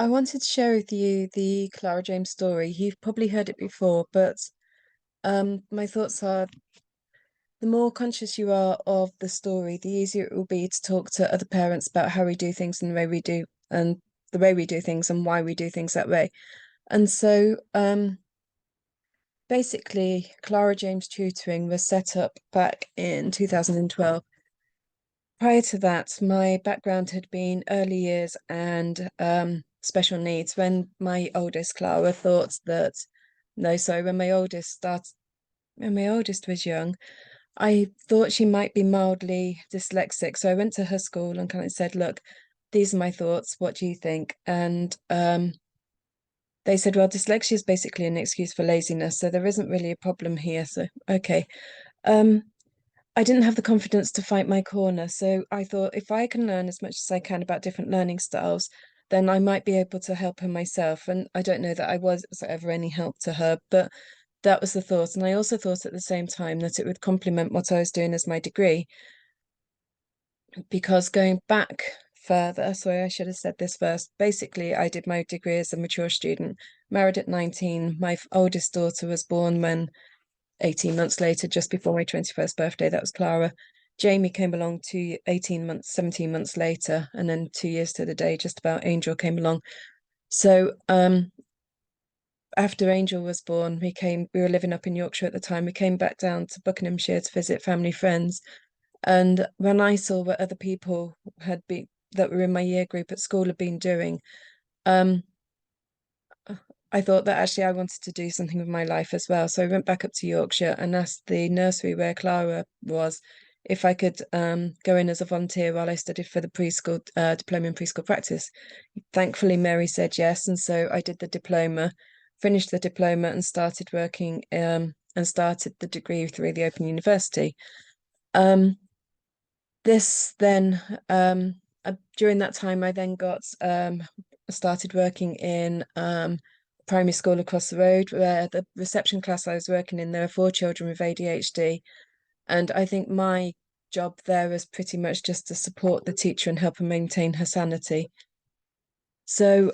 I wanted to share with you the Clara James story. You've probably heard it before, but my thoughts are the more conscious you are of the story, the easier it will be to talk to other parents about how we do things and the way we do, and the way we do things and why we do things that way. And so, basically, Clara James Tutoring was set up back in 2012. Prior to that, my background had been early years and special needs. When my oldest, Clara, thought that, no, sorry, when my oldest was young, I thought she might be mildly dyslexic. So I went to her school and kind of said, look, these are my thoughts. What do you think? And they said, well, dyslexia is basically an excuse for laziness. So there isn't really a problem here. So, okay. Um, I didn't have the confidence to fight my corner. So I thought if I can learn as much as I can about different learning styles, then I might be able to help her myself. And I don't know that I was ever any help to her, but that was the thought. And I also thought at the same time that it would complement what I was doing as my degree, because going back further, sorry, I should have said this first. Basically, I did my degree as a mature student, married at 19. My oldest daughter was born when 18 months later, just before my 21st birthday. That was Clara. Jamie came along 18 months, 17 months later, and then 2 years to the day, just about, Angel came along. So after Angel was born, we were living up in Yorkshire at the time. We came back down to Buckinghamshire to visit family friends. And when I saw what other people that were in my year group at school had been doing, um, I thought that actually I wanted to do something with my life as well. So I went back up to Yorkshire and asked the nursery where Clara was if I could go in as a volunteer while I studied for the preschool diploma in preschool practice. Thankfully, Mary said yes, and so I did the diploma, finished the diploma, and started working and started the degree through the Open University. This then during that time, I then got started working in primary school across the road, where the reception class I was working in, there are four children with ADHD. And I think my job there was pretty much just to support the teacher and help her maintain her sanity. So,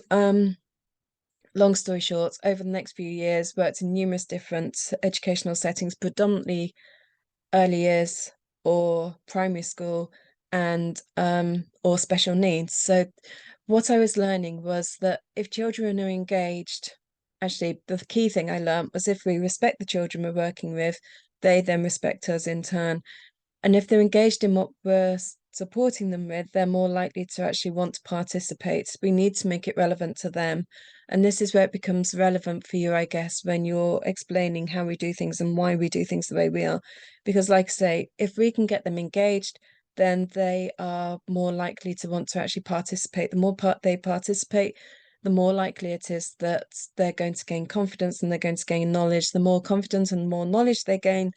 long story short, over the next few years, worked in numerous different educational settings, predominantly early years or primary school, and or special needs. So what I was learning was that if children are engaged, actually the key thing I learned was if we respect the children we're working with, they then respect us in turn. And if they're engaged in what we're supporting them with, they're more likely to actually want to participate. We need to make it relevant to them. And this is where it becomes relevant for you, I guess, when you're explaining how we do things and why we do things the way we are. Because, like I say, if we can get them engaged, then they are more likely to want to actually participate. The more they participate, the more likely it is that they're going to gain confidence and they're going to gain knowledge. The more confidence and more knowledge they gain,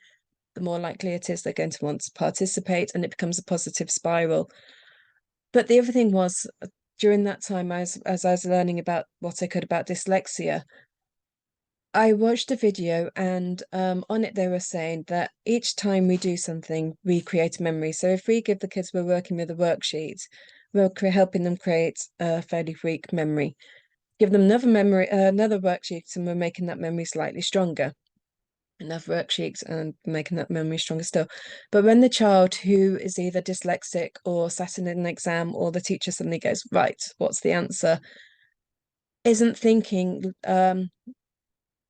the more likely it is they're going to want to participate, and it becomes a positive spiral. But the other thing was, during that time, as I was learning about what I could about dyslexia, I watched a video, and on it they were saying that each time we do something, we create a memory. So if we give the kids we're working with a worksheet, we're helping them create a fairly weak memory. Give them another worksheet, and we're making that memory slightly stronger. Enough worksheets and making that memory stronger still. But when the child who is either dyslexic or sat in an exam, or the teacher suddenly goes, right, what's the answer? Isn't thinking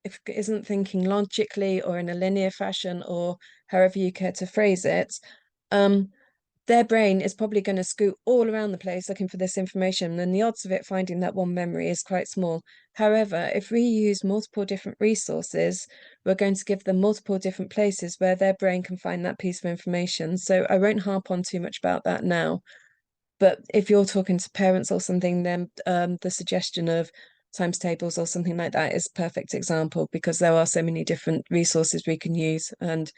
if isn't thinking logically or in a linear fashion, or however you care to phrase it, their brain is probably going to scoot all around the place looking for this information, and the odds of it finding that one memory is quite small. However, if we use multiple different resources, we're going to give them multiple different places where their brain can find that piece of information. So I won't harp on too much about that now. But if you're talking to parents or something, then the suggestion of times tables or something like that is a perfect example, because there are so many different resources we can use, and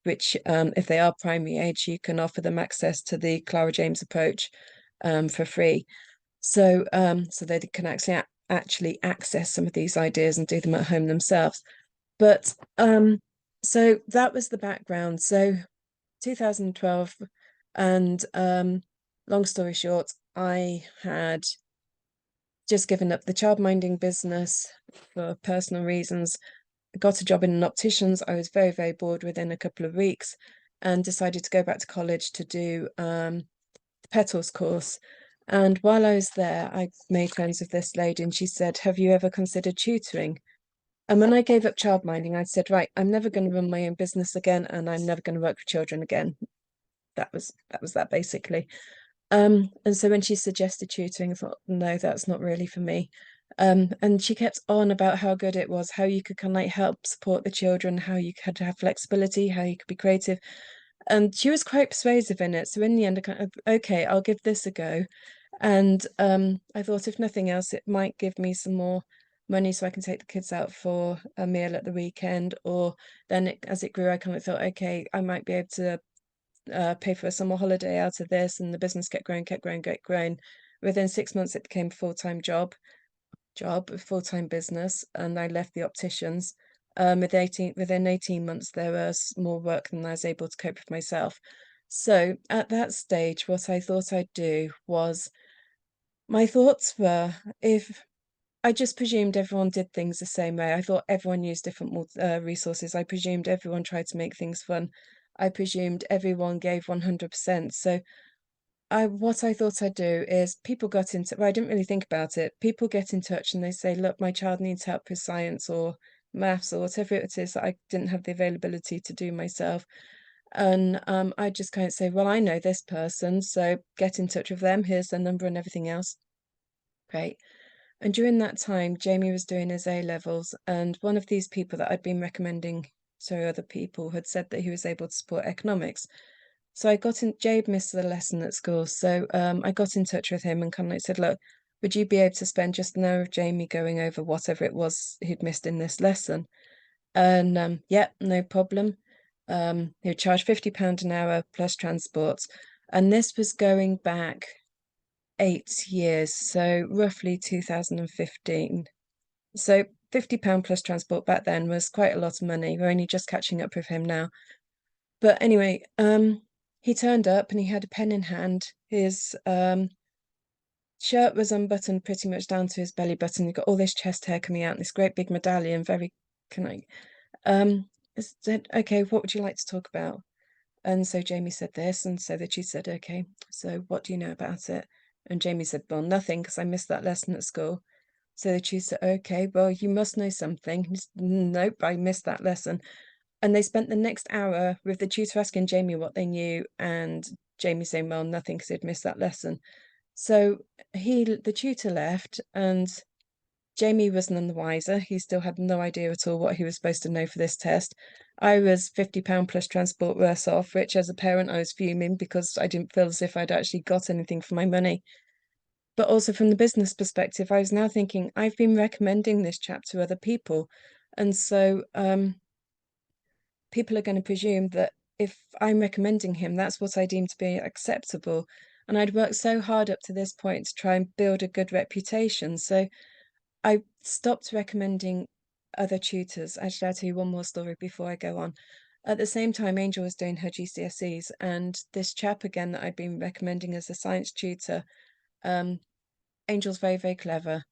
which, if they are primary age, you can offer them access to the Clara James approach for free. So so they can actually access some of these ideas and do them at home themselves. But so that was the background. So 2012, and long story short, I had just given up the childminding business for personal reasons. Got a job in an optician's. I was very, very bored within a couple of weeks and decided to go back to college to do the petals course. And while I was there, I made friends with this lady and she said, have you ever considered tutoring? And when I gave up childminding, I said, right, I'm never going to run my own business again and I'm never going to work with children again. That was that basically. And so when she suggested tutoring, I thought, no, that's not really for me. And she kept on about how good it was, how you could kind of like help support the children, how you had to have flexibility, how you could be creative. And she was quite persuasive in it. So in the end, I kind of, okay, I'll give this a go. And I thought, if nothing else, it might give me some more money so I can take the kids out for a meal at the weekend. Or then as it grew, I kind of thought, okay, I might be able to pay for a summer holiday out of this, and the business kept growing, kept growing, kept growing. Within 6 months, it became a full-time a full-time business, and I left the opticians. Within 18 months, there was more work than I was able to cope with myself. So at that stage, what I thought I'd do was, my thoughts were, if I just presumed everyone did things the same way. I thought everyone used different resources. I presumed everyone tried to make things fun. I presumed everyone gave 100%. So what I thought I'd do is, people got into, well, I didn't really think about it. People get in touch and they say, look, my child needs help with science or maths or whatever it is that I didn't have the availability to do myself. And I just kind of say, well, I know this person, so get in touch with them. Here's their number and everything else. Great. And during that time, Jamie was doing his A levels, and one of these people that I'd been recommending to other people had said that he was able to support economics. So I got in, Jade missed the lesson at school. So I got in touch with him and kind of like said, look, would you be able to spend just an hour of Jamie going over whatever it was he'd missed in this lesson? And yeah, no problem. He would charge £50 an hour plus transport. And this was going back 8 years, so roughly 2015. So £50 plus transport back then was quite a lot of money. We're only just catching up with him now. But anyway, he turned up and he had a pen in hand. His shirt was unbuttoned pretty much down to his belly button. He got all this chest hair coming out and this great big medallion, very kind of said, okay, what would you like to talk about? And so Jamie said this, and so the tutor said, okay, so what do you know about it? And Jamie said, well, nothing, because I missed that lesson at school. So the tutor said, okay, well, you must know something. He said, nope, I missed that lesson. And they spent the next hour with the tutor asking Jamie what they knew, and Jamie saying, well, nothing, because he'd missed that lesson. So the tutor left, and Jamie was none the wiser. He still had no idea at all what he was supposed to know for this test. I was £50 plus transport worse off, which as a parent I was fuming because I didn't feel as if I'd actually got anything for my money. But also from the business perspective, I was now thinking, I've been recommending this chap to other people. And so people are going to presume that if I'm recommending him, that's what I deem to be acceptable. And I'd worked so hard up to this point to try and build a good reputation. So I stopped recommending other tutors. Actually, I'll tell you one more story before I go on. At the same time, Angel was doing her GCSEs, and this chap again that I'd been recommending as a science tutor, Angel's very, very clever.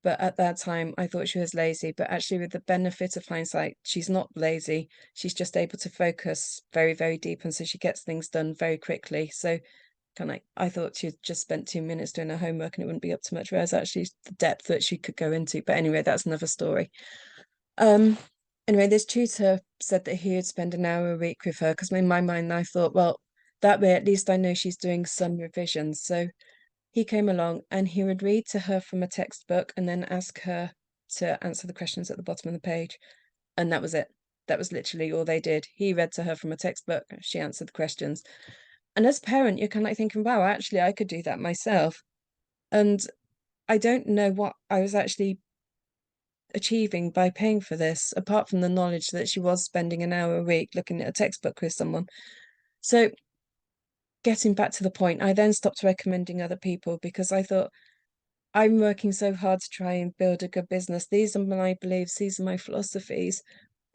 But at that time, I thought she was lazy. But actually, with the benefit of hindsight, she's not lazy. She's just able to focus very, very deep. And so she gets things done very quickly. So kind of, I thought she'd just spent 2 minutes doing her homework and it wouldn't be up to much, whereas actually the depth that she could go into. But anyway, that's another story. Um, anyway, this tutor said that he would spend an hour a week with her, because in my mind I thought, well, that way at least I know she's doing some revisions. So he came along and he would read to her from a textbook and then ask her to answer the questions at the bottom of the page. And that was it. That was literally all they did. He read to her from a textbook, she answered the questions. And as a parent, you're kind of like thinking, wow, actually, I could do that myself. And I don't know what I was actually achieving by paying for this, apart from the knowledge that she was spending an hour a week looking at a textbook with someone. So, getting back to the point, I then stopped recommending other people because I thought, I'm working so hard to try and build a good business. These are my beliefs, these are my philosophies,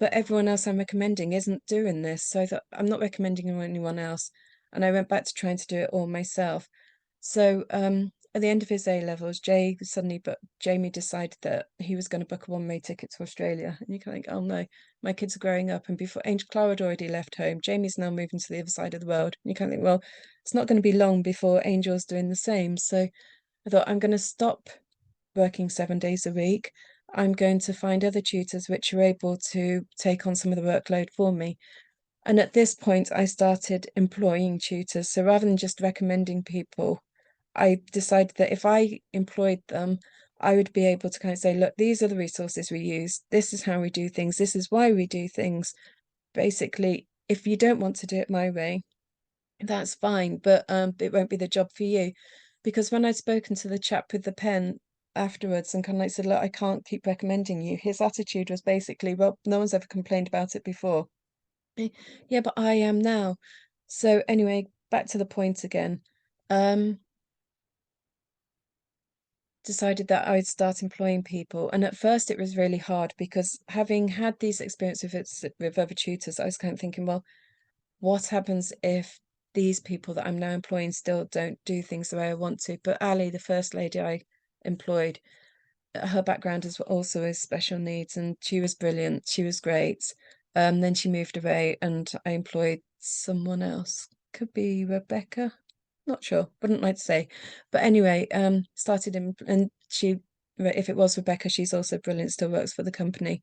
but everyone else I'm recommending isn't doing this. So I thought, I'm not recommending anyone else. And I went back to trying to do it all myself. So at the end of his A levels, Jay suddenly, but Jamie decided that he was going to book a one-way ticket to Australia. And you can think, oh no, my kids are growing up. And before Angel Clara had already left home, Jamie's now moving to the other side of the world. And you kind of think, well, it's not going to be long before Angel's doing the same. So I thought, I'm going to stop working 7 days a week. I'm going to find other tutors which are able to take on some of the workload for me. And at this point, I started employing tutors. So rather than just recommending people, I decided that if I employed them, I would be able to kind of say, look, these are the resources we use. This is how we do things. This is why we do things. Basically, if you don't want to do it my way, that's fine, but it won't be the job for you. Because when I'd spoken to the chap with the pen afterwards and kind of like said, look, I can't keep recommending you, his attitude was basically, well, no one's ever complained about it before. Yeah, but I am now. So anyway, back to the point again. Decided that I'd start employing people. And at first it was really hard because having had these experiences with other tutors, I was kind of thinking, well, what happens if these people that I'm now employing still don't do things the way I want to? But Ali, the first lady I employed, her background is also with special needs, and she was brilliant. She was great. Then she moved away, and I employed someone else. Could be Rebecca. Not sure. Wouldn't like to say. But anyway, started in, and she, if it was Rebecca, she's also brilliant. Still works for the company.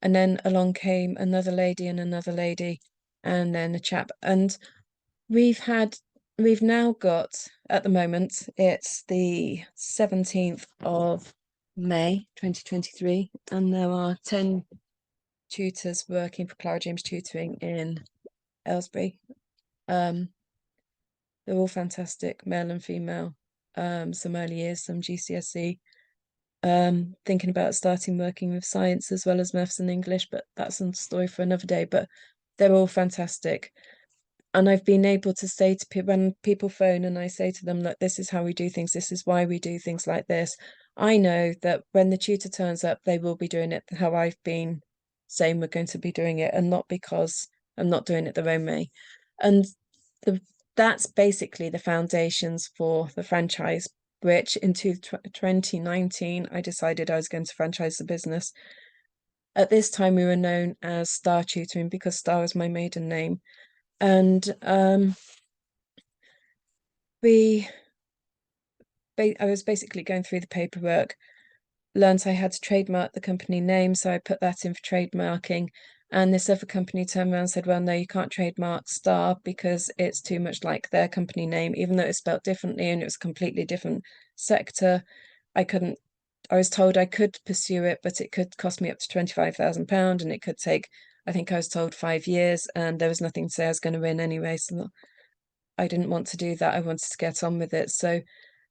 And then along came another lady and another lady, and then a chap, and we've had. We've now got, at the moment, it's the 17th of May 2023, and there are 10 tutors working for Clara James Tutoring in Aylesbury. They're all fantastic, male and female, some early years, some GCSE. Thinking about starting working with science as well as maths and English, but that's a story for another day. But they're all fantastic. And I've been able to say to people, when people phone and I say to them, look, this is how we do things, this is why we do things like this. I know that when the tutor turns up, they will be doing it how I've been saying we're going to be doing it, and not because I'm not doing it the own way. And the that's basically the foundations for the franchise, which in 2019, I decided I was going to franchise the business. At this time, we were known as Star Tutoring because Star was my maiden name. And I was basically going through the paperwork, learned I had to trademark the company name, so I put that in for trademarking. And this other company turned around and said, well, no, you can't trademark Star because it's too much like their company name, even though it's spelled differently and it was a completely different sector. I was told I could pursue it, but it could cost me up to £25,000 and it could take, I think I was told 5 years, and there was nothing to say I was going to win anyway. So I didn't want to do that. I wanted to get on with it. So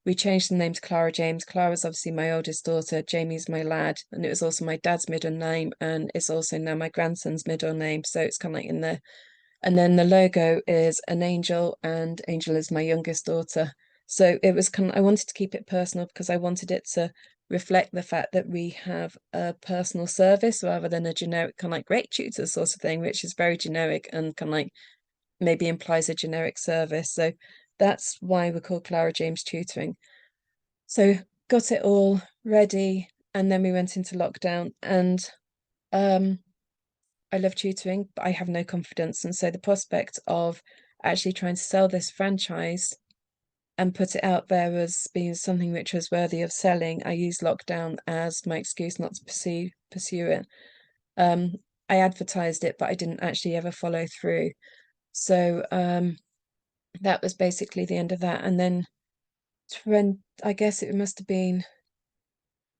we changed the name to Clara James. Clara's obviously my oldest daughter. Jamie's my lad. And it was also my dad's middle name. And it's also now my grandson's middle name. So it's kind of like in there. And then the logo is an angel, and Angel is my youngest daughter. So it was kind of, I wanted to keep it personal because I wanted it to reflect the fact that we have a personal service rather than a generic kind of like great tutor sort of thing, which is very generic and kind of like maybe implies a generic service. So that's why we're called Clara James Tutoring. So got it all ready, and then we went into lockdown, and I love tutoring, but I have no confidence. And so the prospect of actually trying to sell this franchise and put it out there as being something which was worthy of selling, I used lockdown as my excuse not to pursue it. I advertised it, but I didn't actually ever follow through. So that was basically the end of that. And then when I guess it must have been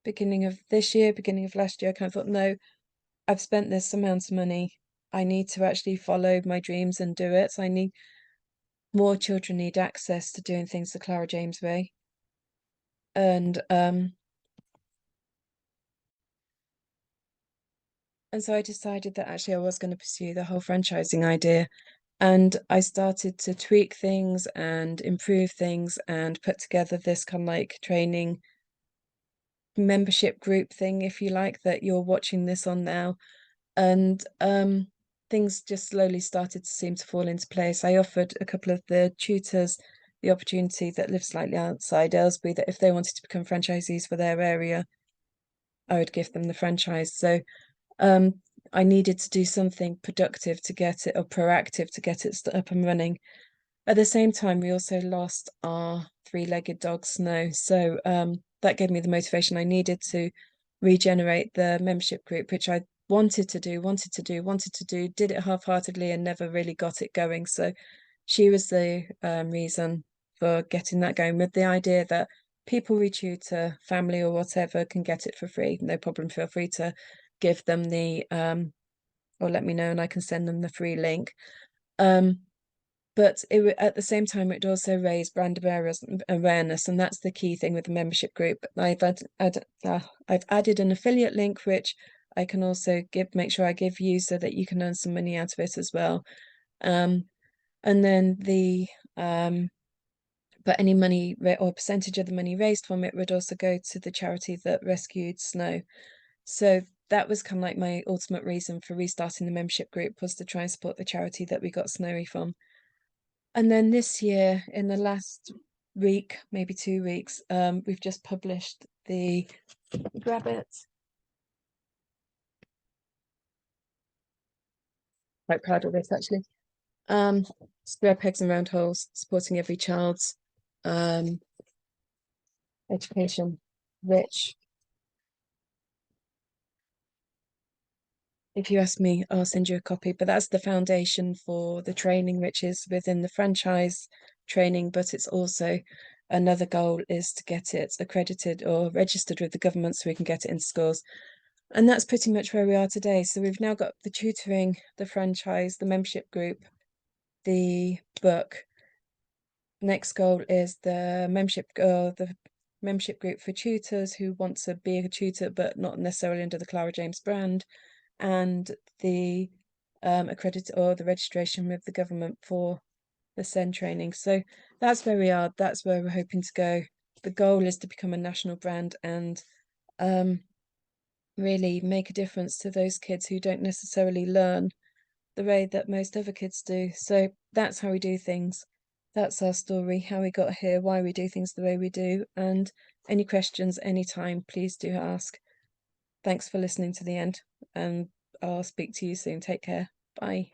beginning of this year, beginning of last year, I kind of thought, no, I've spent this amount of money. I need to actually follow my dreams and do it. So I need more children need access to doing things the Clara James way. And so I decided that actually I was going to pursue the whole franchising idea. And I started to tweak things and improve things and put together this kind of like training membership group thing, if you like, that you're watching this on now. And things just slowly started to seem to fall into place. I offered a couple of the tutors the opportunity that live slightly outside Aylesbury, that if they wanted to become franchisees for their area, I would give them the franchise. So I needed to do something productive to get it, or proactive to get it up and running. At the same time, we also lost our three-legged dog, Snow. So that gave me the motivation I needed to regenerate the membership group, which I wanted to do, did it half-heartedly and never really got it going. So she was the reason for getting that going, with the idea that people we tutor, family or whatever, can get it for free. No problem. Feel free to give them the or let me know and I can send them the free link. But at the same time, it also raised brand awareness, and that's the key thing with the membership group. I've added an affiliate link, which I can also make sure I give you, so that you can earn some money out of it as well. And then but any money or percentage of the money raised from it would also go to the charity that rescued Snow. So that was kind of like my ultimate reason for restarting the membership group, was to try and support the charity that we got Snowy from. And then this year, in the last week, maybe 2 weeks, we've just published the, grab it. Quite proud of this, actually. Square pegs and round holes, supporting every child's education, which, if you ask me, I'll send you a copy. But that's the foundation for the training, which is within the franchise training. But it's also, another goal is to get it accredited or registered with the government so we can get it in schools. And that's pretty much where we are today. So we've now got the tutoring, the franchise, the membership group, the book. Next goal is the membership group for tutors who want to be a tutor but not necessarily under the Clara James brand, and the accredit or the registration with the government for the SEN training. So that's where we are. That's where we're hoping to go. The goal is to become a national brand and really make a difference to those kids who don't necessarily learn the way that most other kids do. So that's how we do things. That's our story, how we got here, why we do things the way we do. And any questions, anytime, please do ask. Thanks for listening to the end, and I'll speak to you soon. Take care. Bye.